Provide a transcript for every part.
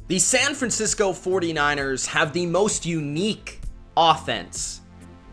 The San Francisco 49ers have the most unique offense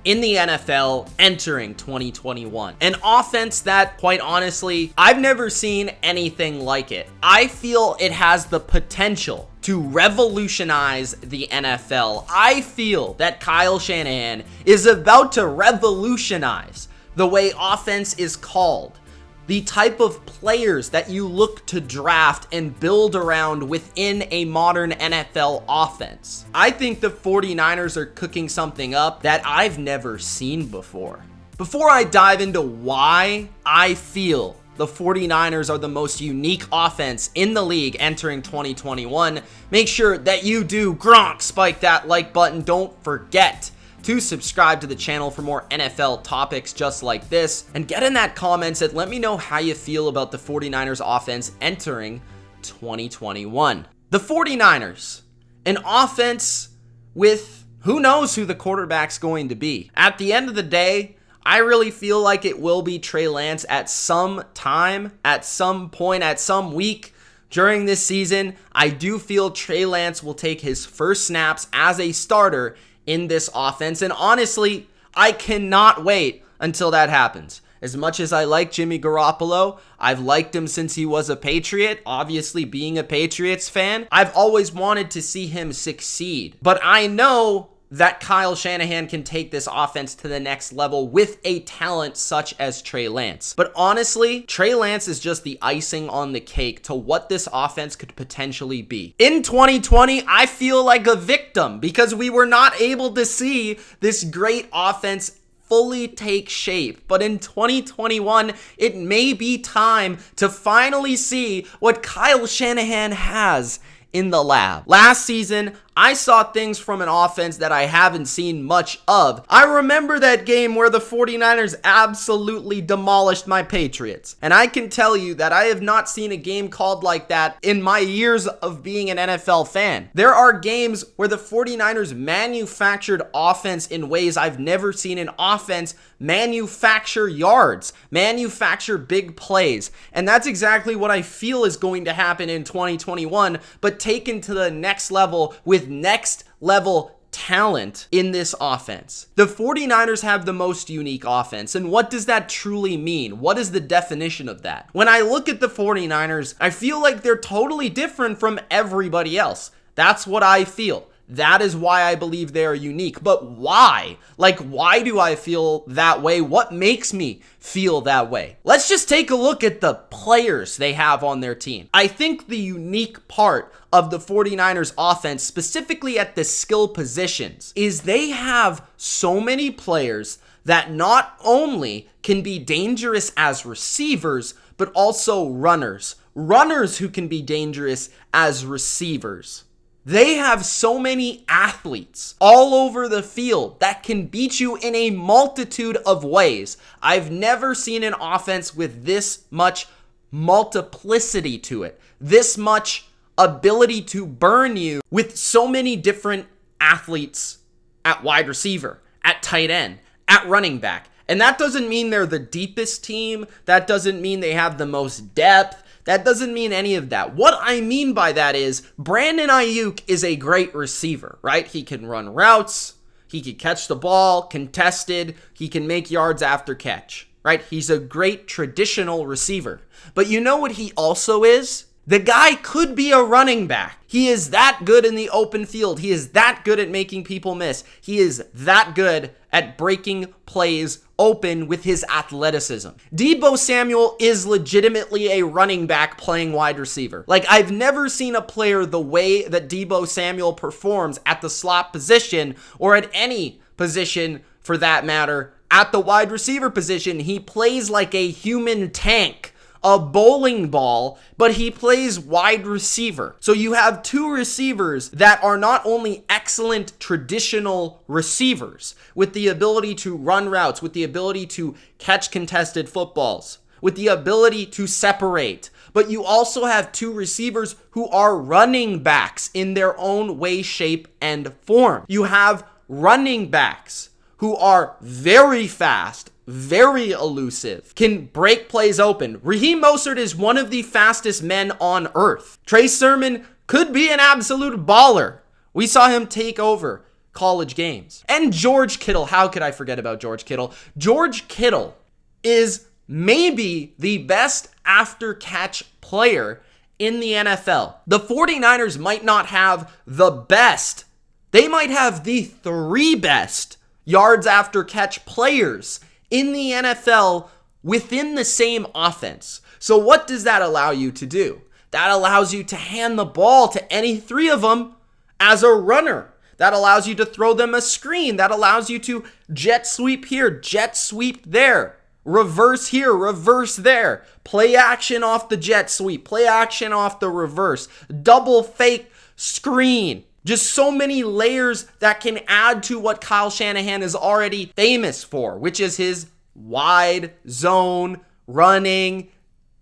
in the NFL entering 2021. An offense that, quite honestly, I've never seen anything like it. I feel it has the potential to revolutionize the NFL. I feel that Kyle Shanahan is about to revolutionize the way offense is called, the type of players that you look to draft and build around within a modern NFL offense. I think the 49ers are cooking something up that I've never seen before. Before I dive into why I feel the 49ers are the most unique offense in the league entering 2021, make sure that you do spike that like button. Don't forget to subscribe to the channel for more NFL topics just like this, and get in that comments and let me know how you feel about the 49ers offense entering 2021. The 49ers, an offense with who knows who the quarterback's going to be. At the end of the day, I really feel like it will be Trey Lance at some time, at some point, at some week during this season. I do feel Trey Lance will take his first snaps as a starter in this offense, and honestly, I cannot wait until that happens. As much as I like Jimmy Garoppolo, I've liked him since he was a Patriot. Obviously, being a Patriots fan, I've always wanted to see him succeed. But I know that Kyle Shanahan can take this offense to the next level with a talent such as Trey Lance. But honestly, Trey Lance is just the icing on the cake to what this offense could potentially be. In 2020, I feel like a victim because we were not able to see this great offense fully take shape. But in 2021, it may be time to finally see what Kyle Shanahan has in the lab. Last season, I saw things from an offense that I haven't seen much of. I remember that game where the 49ers absolutely demolished my Patriots. And I can tell you that I have not seen a game called like that in my years of being an NFL fan. There are games where the 49ers manufactured offense in ways I've never seen an offense manufacture yards, manufacture big plays. And that's exactly what I feel is going to happen in 2021, but taken to the next level with next level talent in this offense. The 49ers have the most unique offense, and what does that truly mean? What is the definition of that? When I look at the 49ers, I feel like they're totally different from everybody else. That's what I feel. That is why I believe they are unique. But why? Like, why do I feel that way? What makes me feel that way? Let's just take a look at the players they have on their team. I think the unique part of the 49ers offense, specifically at the skill positions, is they have so many players that not only can be dangerous as receivers, but also runners. Runners who can be dangerous as receivers. They have so many athletes all over the field that can beat you in a multitude of ways. I've never seen an offense with this much multiplicity to it, this much ability to burn you with so many different athletes at wide receiver, at tight end, at running back. And that doesn't mean they're the deepest team. That doesn't mean they have the most depth. That doesn't mean any of that. What I mean by that is Brandon Ayuk is a great receiver, right? He can run routes. He can catch the ball, contested. He can make yards after catch, right? He's a great traditional receiver. But you know what he also is? The guy could be a running back. He is that good in the open field. He is that good at making people miss. He is that good at breaking plays open with his athleticism. Deebo Samuel is legitimately a running back playing wide receiver. Like, I've never seen a player the way that Deebo Samuel performs at the slot position, or at any position for that matter. At the wide receiver position, he plays like a human tank, a bowling ball, but he plays wide receiver. So you have two receivers that are not only excellent traditional receivers with the ability to run routes, with the ability to catch contested footballs, with the ability to separate, but you also have two receivers who are running backs in their own way, shape, and form. You have running backs who are very fast, very elusive, can break plays open. Raheem Mostert is one of the fastest men on earth. Trey Sermon could be an absolute baller. We saw him take over college games. And George Kittle, how could I forget about George Kittle? George Kittle is maybe the best after catch player in the NFL. The 49ers might not have the best. They might have the 3 best yards after catch players in the NFL within the same offense. So what does that allow you to do? That allows you to hand the ball to any 3 of them as a runner. That allows you to throw them a screen. That allows you to jet sweep here, jet sweep there, reverse here, reverse there, play action off the jet sweep, play action off the reverse, double fake screen. Just so many layers that can add to what Kyle Shanahan is already famous for, which is his wide zone running,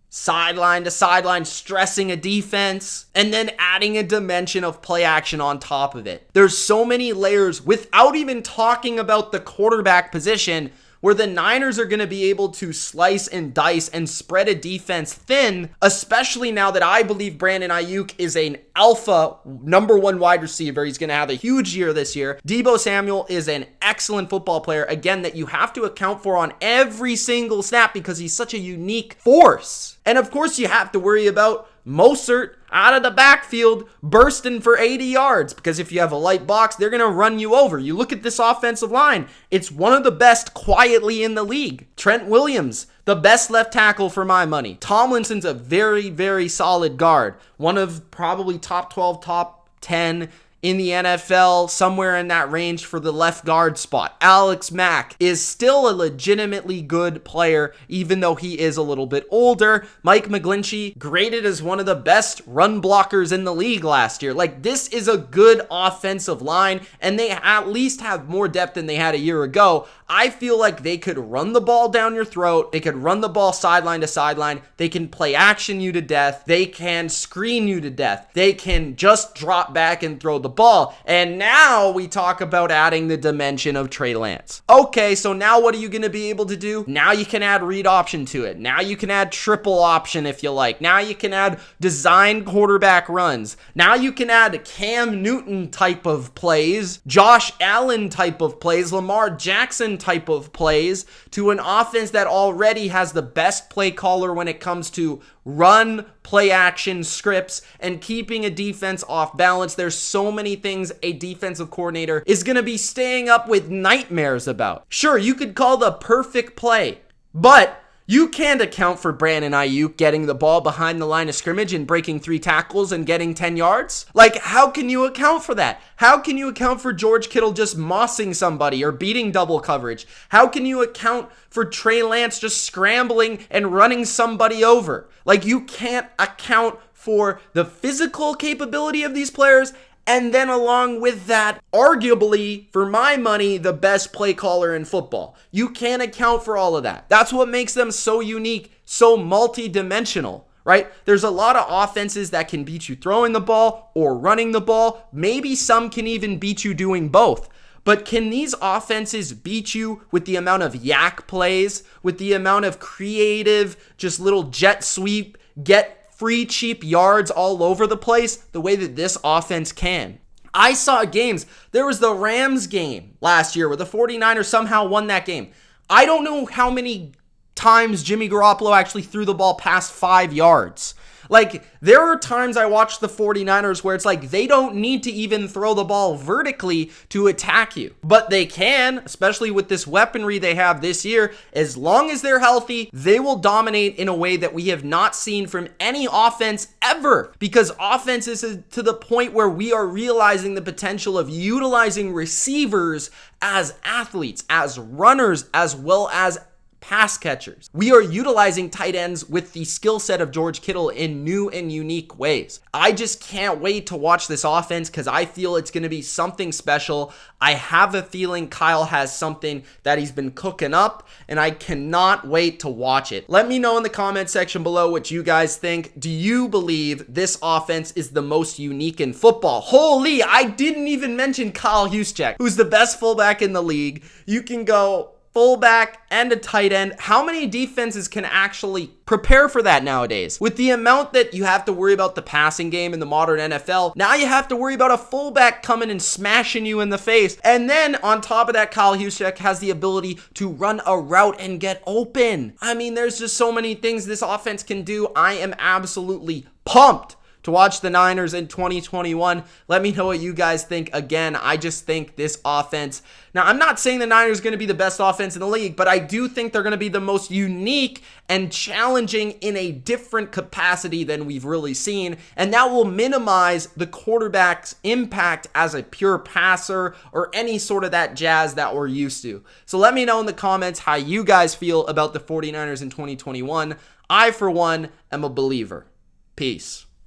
sideline to sideline, stressing a defense, and then adding a dimension of play action on top of it. There's so many layers without even talking about the quarterback position, where the Niners are going to be able to slice and dice and spread a defense thin, especially now that I believe Brandon Ayuk is an alpha number 1 wide receiver. He's going to have a huge year this year. Deebo Samuel is an excellent football player, again, that you have to account for on every single snap because he's such a unique force. And of course, you have to worry about Mostert out of the backfield bursting for 80 yards, because if you have a light box, they're going to run you over. You look at this offensive line, it's one of the best quietly in the league. Trent Williams, the best left tackle for my money. Tomlinson's a very, very solid guard. One of probably top 12, top 10 in the NFL, somewhere in that range for the left guard spot. Alex Mack is still a legitimately good player, even though he is a little bit older. Mike McGlinchey, graded as one of the best run blockers in the league last year. Like, this is a good offensive line, and they at least have more depth than they had a year ago. I feel like they could run the ball down your throat. They could run the ball sideline to sideline. They can play action you to death. They can screen you to death. They can just drop back and throw the ball. And now we talk about adding the dimension of Trey Lance. Okay, so now what are you going to be able to do? Now you can add read option to it. Now you can add triple option if you like. Now you can add design quarterback runs. Now you can add Cam Newton type of plays, Josh Allen type of plays, Lamar Jackson type of plays to an offense that already has the best play caller when it comes to run, play action scripts, and keeping a defense off balance. There's so many things a defensive coordinator is going to be staying up with nightmares about. Sure, you could call the perfect play, but you can't account for Brandon Ayuk getting the ball behind the line of scrimmage and breaking 3 tackles and getting 10 yards. Like, how can you account for that? How can you account for George Kittle just mossing somebody or beating double coverage? How can you account for Trey Lance just scrambling and running somebody over? Like, you can't account for the physical capability of these players. And then along with that, arguably, for my money, the best play caller in football. You can't account for all of that. That's what makes them so unique, so multi-dimensional, right? There's a lot of offenses that can beat you throwing the ball or running the ball. Maybe some can even beat you doing both. But can these offenses beat you with the amount of yak plays, with the amount of creative, just little jet sweep, get free cheap yards all over the place the way that this offense can? I saw games. There was the Rams game last year where the 49ers somehow won that game. I don't know how many times Jimmy Garoppolo actually threw the ball past 5 yards. Like, there are times I watch the 49ers where it's like they don't need to even throw the ball vertically to attack you. But they can, especially with this weaponry they have this year. As long as they're healthy, they will dominate in a way that we have not seen from any offense ever. Because offense is to the point where we are realizing the potential of utilizing receivers as athletes, as runners, as well as pass catchers. We are utilizing tight ends with the skill set of George Kittle in new and unique ways. I just can't wait to watch this offense because I feel it's going to be something special. I have a feeling Kyle has something that he's been cooking up, and I cannot wait to watch it. Let me know in the comment section below what you guys think. Do you believe this offense is the most unique in football? Holy, I didn't even mention Kyle Juszczyk, who's the best fullback in the league. You can go fullback, and a tight end. How many defenses can actually prepare for that nowadays? With the amount that you have to worry about the passing game in the modern NFL, now you have to worry about a fullback coming and smashing you in the face. And then on top of that, Kyle Juszczyk has the ability to run a route and get open. I mean, there's just so many things this offense can do. I am absolutely pumped to watch the Niners in 2021. Let me know what you guys think. Again, I just think this offense, now I'm not saying the Niners are going to be the best offense in the league, but I do think they're going to be the most unique and challenging in a different capacity than we've really seen, and that will minimize the quarterback's impact as a pure passer or any sort of that jazz that we're used to. So let me know in the comments how you guys feel about the 49ers in 2021. I, for one, am a believer. Peace.